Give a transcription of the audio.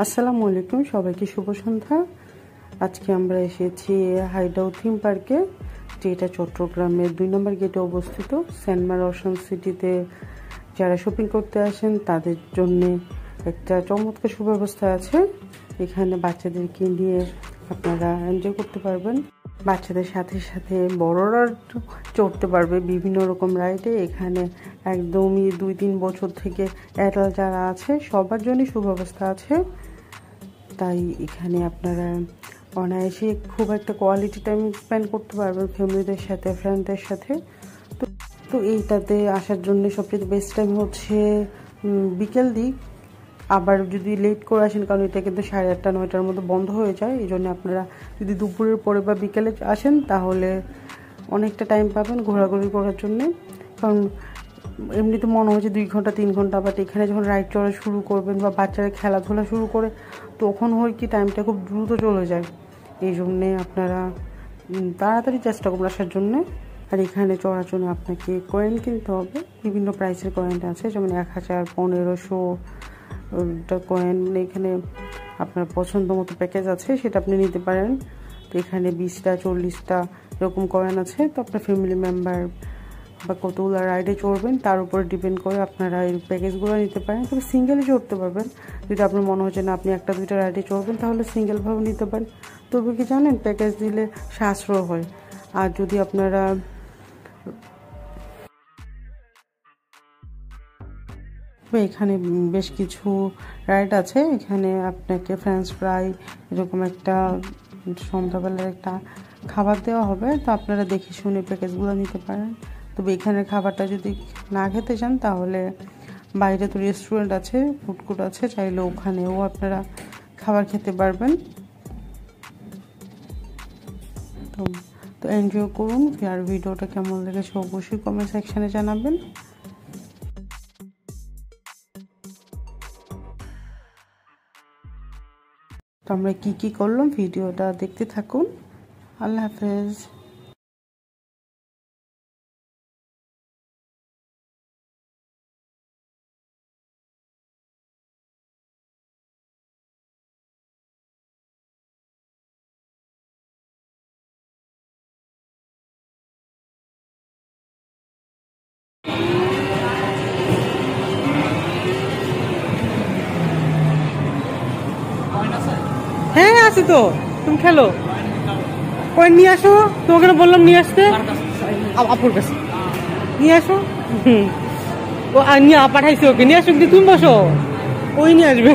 আসসালামু আলাইকুম, সবাইকে শুভ সন্ধ্যা। আজকে আমরা এসেছি হাইডাউ থিম পার্কে, যেটা চট্টগ্রামের 2 নম্বর গেটে অবস্থিত। সেন্টমার ওশান সিটিতে যারা শপিং করতে আসেন তাদের জন্য একটা চমৎকার সুব্যবস্থা আছে। এখানে বাচ্চাদেরকে নিয়ে আপনারা এনজয় করতে পারবেন। বাচ্চাদের সাথে সাথে বড়রা চড়তে পারবে বিভিন্ন রকম রাইডে। এখানে একদমই 2-3 বছর থেকে অ্যাডাল্ট যারা আছে সবার জন্যই সুব্যবস্থা আছে। তাই এখানে আপনারা অনায়াসে খুব একটা কোয়ালিটি টাইম স্পেন্ড করতে পারবেন ফ্যামিলিদের সাথে, ফ্রেন্ডদের সাথে। তো এইটাতে আসার জন্য সবচেয়ে বেস্ট টাইম হচ্ছে বিকেল দিক। আবার যদি লেট করে আসেন, কারণ এটা কিন্তু 8:30-9টার মধ্যে বন্ধ হয়ে যায়। এই জন্য আপনারা যদি দুপুরের পরে বা বিকেলে আসেন তাহলে অনেকটা টাইম পাবেন ঘোরাঘুরি করার জন্যে। কারণ এমনিতে মনে হচ্ছে 2 ঘন্টা 3 ঘন্টা, বাট এখানে যখন রাইড চড়া শুরু করবেন বা বাচ্চারা খেলাধুলা শুরু করে তখন হয় কি টাইমটা খুব দ্রুত চলে যায়। এই জন্যে আপনারা তাড়াতাড়ি চেষ্টা করবেন আসার জন্যে। আর এখানে চড়ার জন্য আপনাকে কয়েন কিনতে হবে। বিভিন্ন প্রাইসের কয়েন আছে, যেমন 1000, 1500 কয়েন। এখানে আপনার পছন্দ মতো প্যাকেজ আছে, সেটা আপনি নিতে পারেন। তো এখানে 20টা 40টা এরকম কয়েন আছে। তো আপনার ফ্যামিলি মেম্বার বা কতগুলো রাইডে চড়বেন তার উপর ডিপেন্ড করে আপনারা এই প্যাকেজগুলো নিতে পারেন। তবে সিঙ্গেলে চড়তে পারবেন। যদি আপনার মনে হচ্ছে না আপনি 1-2টা রাইডে চড়বেন তাহলে সিঙ্গেলভাবে নিতে পারেন। তবে কি জানেন, প্যাকেজ দিলে সাশ্রয় হয়। আর যদি আপনারা এখানে বেশ কিছু রাইড আছে। এখানে আপনাকে ফ্রেঞ্চ ফ্রাই এরকম একটা সন্ধ্যাবেলার একটা খাবার দেওয়া হবে। তো আপনারা দেখে শুনে প্যাকেজগুলো নিতে পারেন। তবে এখানের খাবারটা যদি না খেতে চান তাহলে বাইরে তো রেস্টুরেন্ট আছে, ফুড কোর্ট আছে, চাইলে ওখানেও আপনারা খাবার খেতে পারবেন। তো এনজয় করুন। আর ভিডিওটা কেমন লেগেছে অবশ্যই কমেন্ট সেকশানে জানাবেন। তো আমরা কি করলাম ভিডিওটা দেখতে থাকুন। আল্লাহ হাফেজ। হ্যাঁ আছে তো, তুমি খেলো। কয়েন নিয়ে আসো, তোমাকে বললাম নিয়ে আসতে। আপুর কাছে নিয়ে আসো। ও নিয়ে পাঠাইছি ওকে, নিয়ে আসো। তুমি বসো, ওই নিয়ে আসবে।